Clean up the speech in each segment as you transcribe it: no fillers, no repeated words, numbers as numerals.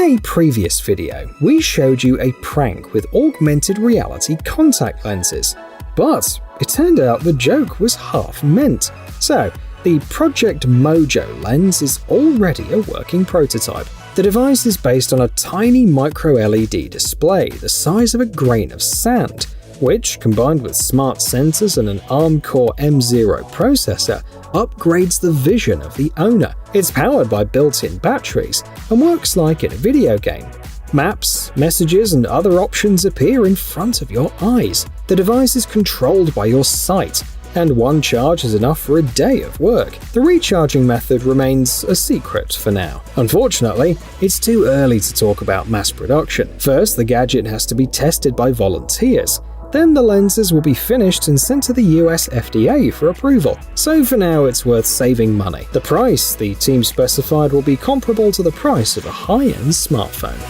a previous video, we showed you a prank with augmented reality contact lenses, but it turned out the joke was half meant. So, the Project Mojo lens is already a working prototype. The device is based on a tiny micro-LED display the size of a grain of sand, which, combined with smart sensors and an ARM Core M0 processor, upgrades the vision of the owner. It's powered by built-in batteries and works like in a video game. Maps, messages, and other options appear in front of your eyes. The device is controlled by your sight, and one charge is enough for a day of work. The recharging method remains a secret for now. Unfortunately, it's too early to talk about mass production. First, the gadget has to be tested by volunteers. Then the lenses will be finished and sent to the US FDA for approval. So for now, it's worth saving money. The price the team specified will be comparable to the price of a high-end smartphone.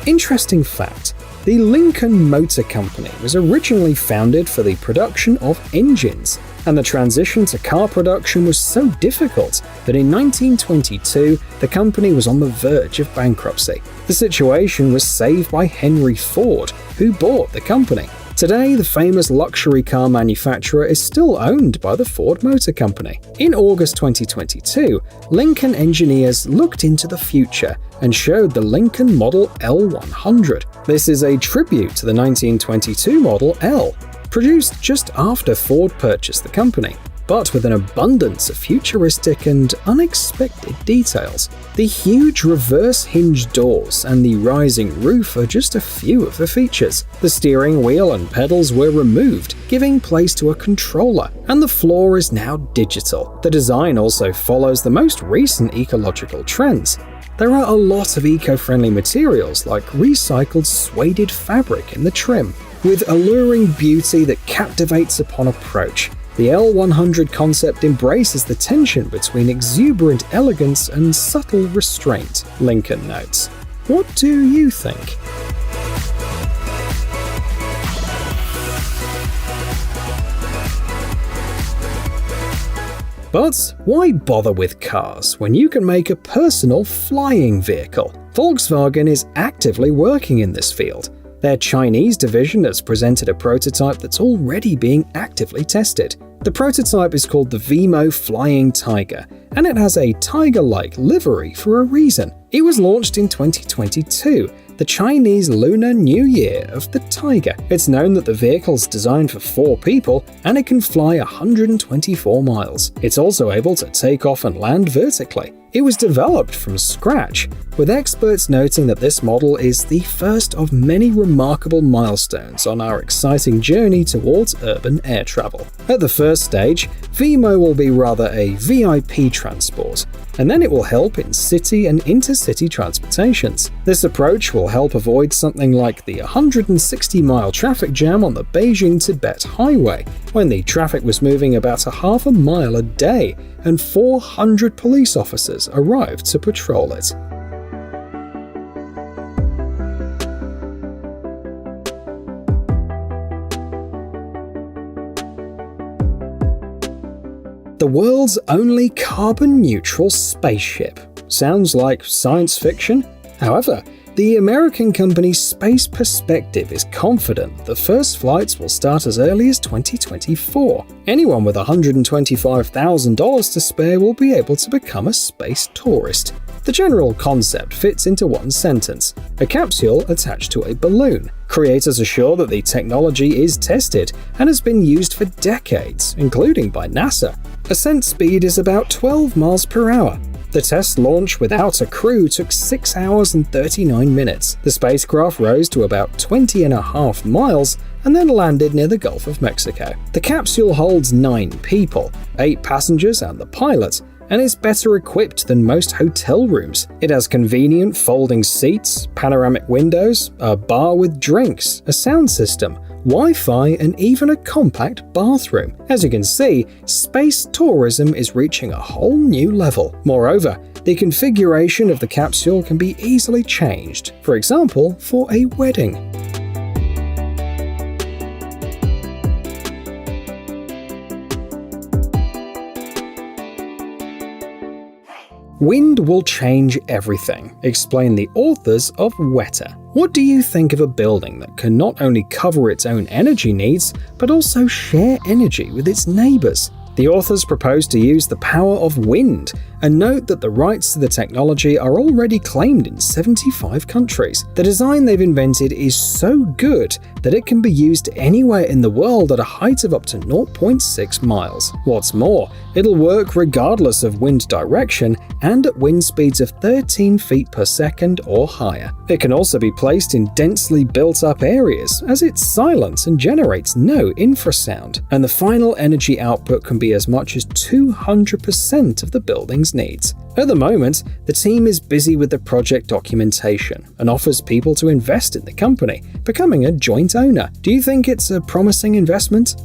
Interesting fact, the Lincoln Motor Company was originally founded for the production of engines, and the transition to car production was so difficult that in 1922 the company was on the verge of bankruptcy. The situation was saved by Henry Ford, who bought the company. Today, the famous luxury car manufacturer is still owned by the Ford Motor Company. In August 2022, Lincoln engineers looked into the future and showed the Lincoln Model L100. This is a tribute to the 1922 Model L, produced just after Ford purchased the company, but with an abundance of futuristic and unexpected details. The huge reverse hinge doors and the rising roof are just a few of the features. The steering wheel and pedals were removed, giving place to a controller, and the floor is now digital. The design also follows the most recent ecological trends. There are a lot of eco-friendly materials like recycled suede fabric in the trim, with alluring beauty that captivates upon approach. The L100 concept embraces the tension between exuberant elegance and subtle restraint, Lincoln notes. What do you think? But why bother with cars when you can make a personal flying vehicle? Volkswagen is actively working in this field. Their Chinese division has presented a prototype that's already being actively tested. The prototype is called the V.MO Flying Tiger, and it has a tiger-like livery for a reason. It was launched in 2022, the Chinese Lunar New Year of the Tiger. It's known that the vehicle's designed for 4 people, and it can fly 124 miles. It's also able to take off and land vertically. It was developed from scratch, with experts noting that this model is the first of many remarkable milestones on our exciting journey towards urban air travel. At the first stage, V.MO will be rather a VIP transport, and then it will help in city and intercity transportations. This approach will help avoid something like the 160-mile traffic jam on the Beijing-Tibet highway, when the traffic was moving about a half a mile a day, and 400 police officers arrived to patrol it. The world's only carbon-neutral spaceship. Sounds like science fiction? However, the American company Space Perspective is confident the first flights will start as early as 2024. Anyone with $125,000 to spare will be able to become a space tourist. The general concept fits into one sentence: a capsule attached to a balloon. Creators are sure that the technology is tested and has been used for decades, including by NASA. Ascent speed is about 12 miles per hour. The test launch without a crew took 6 hours and 39 minutes. The spacecraft rose to about 20.5 miles and then landed near the Gulf of Mexico. The capsule holds 9 people, 8 passengers and the pilot, and is better equipped than most hotel rooms. It has convenient folding seats, panoramic windows, a bar with drinks, a sound system, Wi-Fi, and even a compact bathroom. As you can see, space tourism is reaching a whole new level. Moreover, the configuration of the capsule can be easily changed, for example, for a wedding. Wind will change everything, explain the authors of Weta. What do you think of a building that can not only cover its own energy needs, but also share energy with its neighbors? The authors propose to use the power of wind and note that the rights to the technology are already claimed in 75 countries. The design they've invented is so good that it can be used anywhere in the world at a height of up to 0.6 miles. What's more, it'll work regardless of wind direction and at wind speeds of 13 feet per second or higher. It can also be placed in densely built-up areas, as it's silent and generates no infrasound, and the final energy output can be as much as 200% of the building's needs. At the moment, the team is busy with the project documentation and offers people to invest in the company, becoming a joint owner. Do you think it's a promising investment?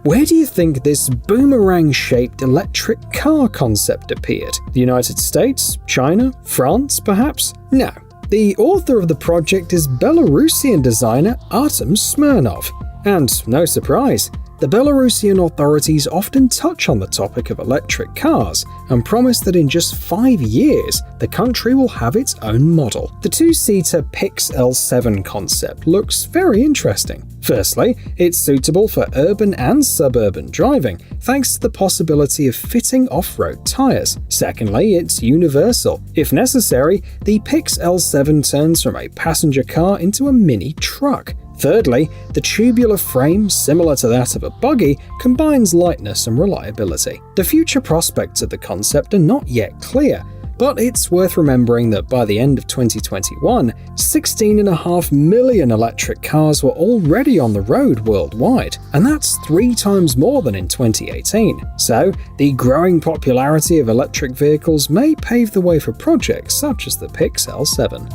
Where do you think this boomerang-shaped electric car concept appeared? The United States? China? France, perhaps? No. The author of the project is Belarusian designer Artem Smirnov. And no surprise, the Belarusian authorities often touch on the topic of electric cars and promise that in just 5 years, the country will have its own model. The two-seater Pix L7 concept looks very interesting. Firstly, it's suitable for urban and suburban driving, thanks to the possibility of fitting off-road tires. Secondly, it's universal. If necessary, the Pix L7 turns from a passenger car into a mini truck. Thirdly, the tubular frame, similar to that of a buggy, combines lightness and reliability. The future prospects of the concept are not yet clear, but it's worth remembering that by the end of 2021, 16.5 million electric cars were already on the road worldwide, and that's 3 times more than in 2018. So, the growing popularity of electric vehicles may pave the way for projects such as the Pix L7.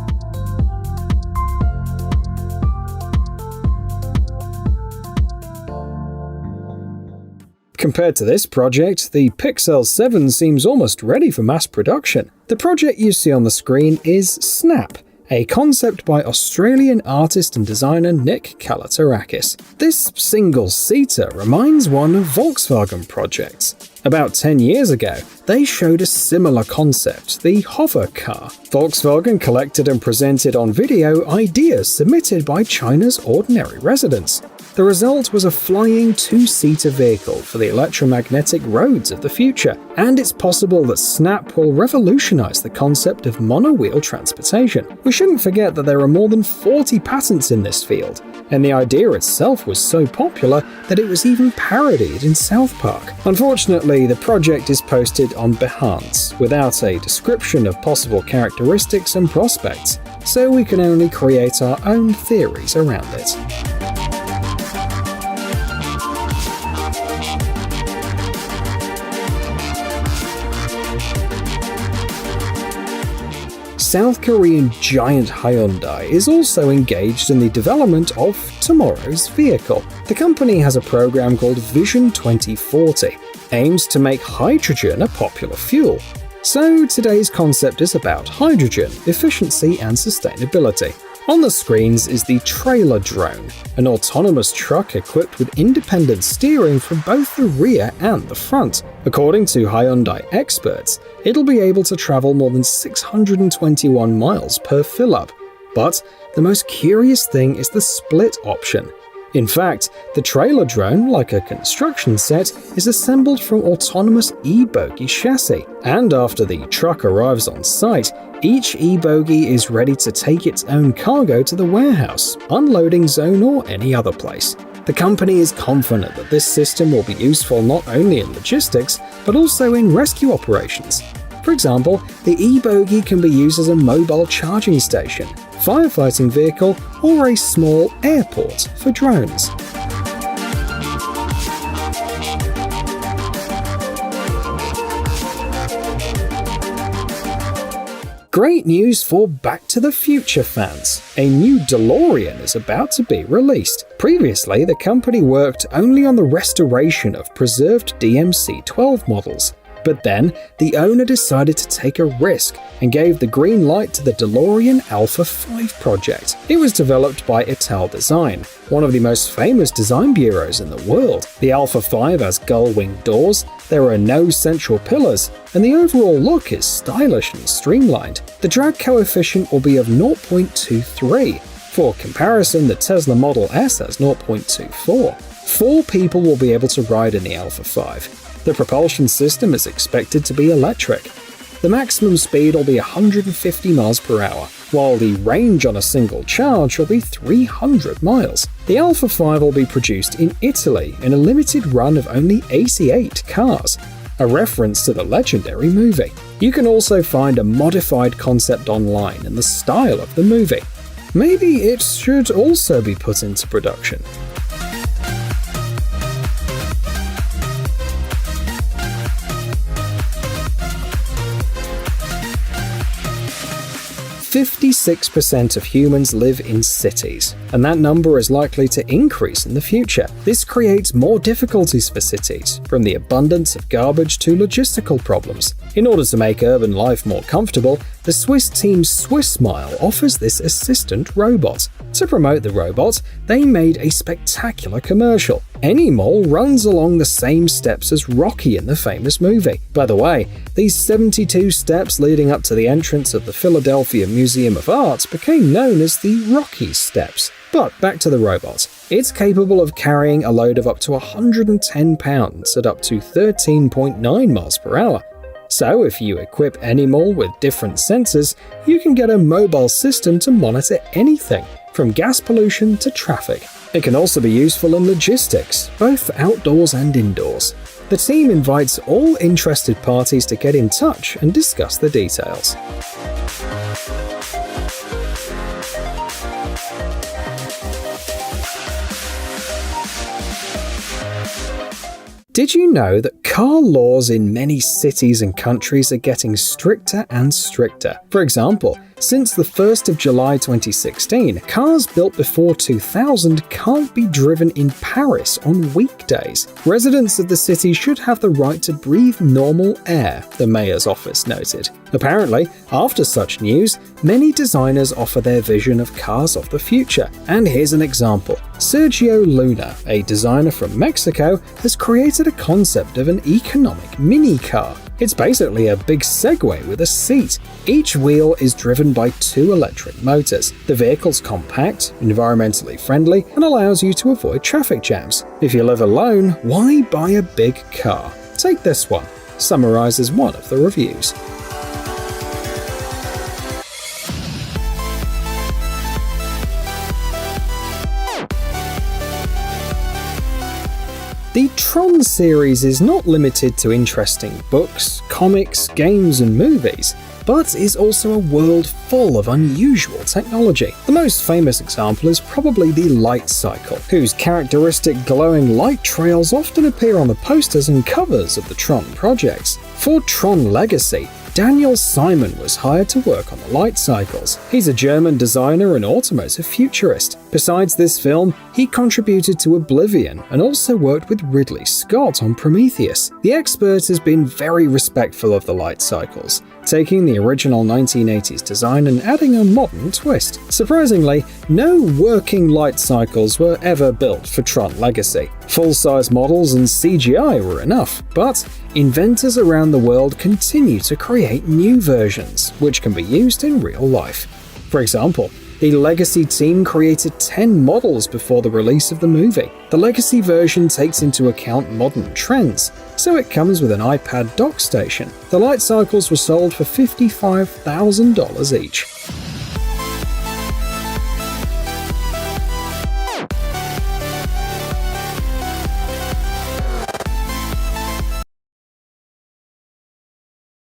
Compared to this project, the Pix L7 seems almost ready for mass production. The project you see on the screen is Snap, a concept by Australian artist and designer Nick Kalatarakis. This single-seater reminds one of Volkswagen projects. About 10 years ago, they showed a similar concept, the hover car. Volkswagen collected and presented on video ideas submitted by China's ordinary residents. The result was a flying two-seater vehicle for the electromagnetic roads of the future, and it's possible that Snap will revolutionize the concept of monowheel transportation. We shouldn't forget that there are more than 40 patents in this field, and the idea itself was so popular that it was even parodied in South Park. Unfortunately, the project is posted on Behance, without a description of possible characteristics and prospects, so we can only create our own theories around it. South Korean giant Hyundai is also engaged in the development of tomorrow's vehicle. The company has a program called Vision 2040, aims to make hydrogen a popular fuel. So today's concept is about hydrogen, efficiency and sustainability. On the screens is the trailer drone, an autonomous truck equipped with independent steering from both the rear and the front. According to Hyundai experts, it'll be able to travel more than 621 miles per fill-up. But the most curious thing is the split option. In fact, the trailer drone, like a construction set, is assembled from autonomous e-bogie chassis, and after the truck arrives on site, each e-bogie is ready to take its own cargo to the warehouse, unloading zone or any other place. The company is confident that this system will be useful not only in logistics, but also in rescue operations. For example, the e-bogie can be used as a mobile charging station, firefighting vehicle, or a small airport for drones. Great news for Back to the Future fans. A new DeLorean is about to be released. Previously, the company worked only on the restoration of preserved DMC-12 models. But then, the owner decided to take a risk and gave the green light to the DeLorean Alpha 5 project. It was developed by Ital Design, one of the most famous design bureaus in the world. The Alpha 5 has gull-wing doors, there are no central pillars, and the overall look is stylish and streamlined. The drag coefficient will be of 0.23. For comparison, the Tesla Model S has 0.24. 4 people will be able to ride in the Alpha 5. The propulsion system is expected to be electric. The maximum speed will be 150 miles per hour, while the range on a single charge will be 300 miles. The Alpha 5 will be produced in Italy in a limited run of only 88 cars, a reference to the legendary movie. You can also find a modified concept online in the style of the movie. Maybe it should also be put into production. "56% of humans live in cities, and that number is likely to increase in the future. This creates more difficulties for cities, from the abundance of garbage to logistical problems. In order to make urban life more comfortable, the Swiss team SwissMile offers this assistant robot. To promote the robot, they made a spectacular commercial. Any mole runs along the same steps as Rocky in the famous movie. By the way, these 72 steps leading up to the entrance of the Philadelphia Museum of Art became known as the Rocky Steps. But back to the robot. It's capable of carrying a load of up to 110 pounds at up to 13.9 miles per hour. So if you equip any mole with different sensors, you can get a mobile system to monitor anything, from gas pollution to traffic. It can also be useful in logistics, both outdoors and indoors. The team invites all interested parties to get in touch and discuss the details. Did you know that car laws in many cities and countries are getting stricter and stricter? For example, since the 1st of July 2016, cars built before 2000 can't be driven in Paris on weekdays. Residents of the city should have the right to breathe normal air, the mayor's office noted. Apparently, after such news, many designers offer their vision of cars of the future. And here's an example. Sergio Luna, a designer from Mexico, has created a concept of an economic mini car. It's basically a big Segway with a seat. Each wheel is driven by 2 electric motors. The vehicle's compact, environmentally friendly, and allows you to avoid traffic jams. If you live alone, why buy a big car? Take this one. Summarizes one of the reviews. The Tron series is not limited to interesting books, comics, games, and movies, but is also a world full of unusual technology. The most famous example is probably the light cycle, whose characteristic glowing light trails often appear on the posters and covers of the Tron projects. For Tron Legacy, Daniel Simon was hired to work on the light cycles. He's a German designer and automotive futurist. Besides this film, he contributed to Oblivion and also worked with Ridley Scott on Prometheus. The expert has been very respectful of the light cycles, taking the original 1980s design and adding a modern twist. Surprisingly, no working light cycles were ever built for Tron Legacy. Full-size models and CGI were enough, but inventors around the world continue to create new versions, which can be used in real life. For example, the Legacy team created 10 models before the release of the movie. The Legacy version takes into account modern trends, so it comes with an iPad dock station. The light cycles were sold for $55,000 each.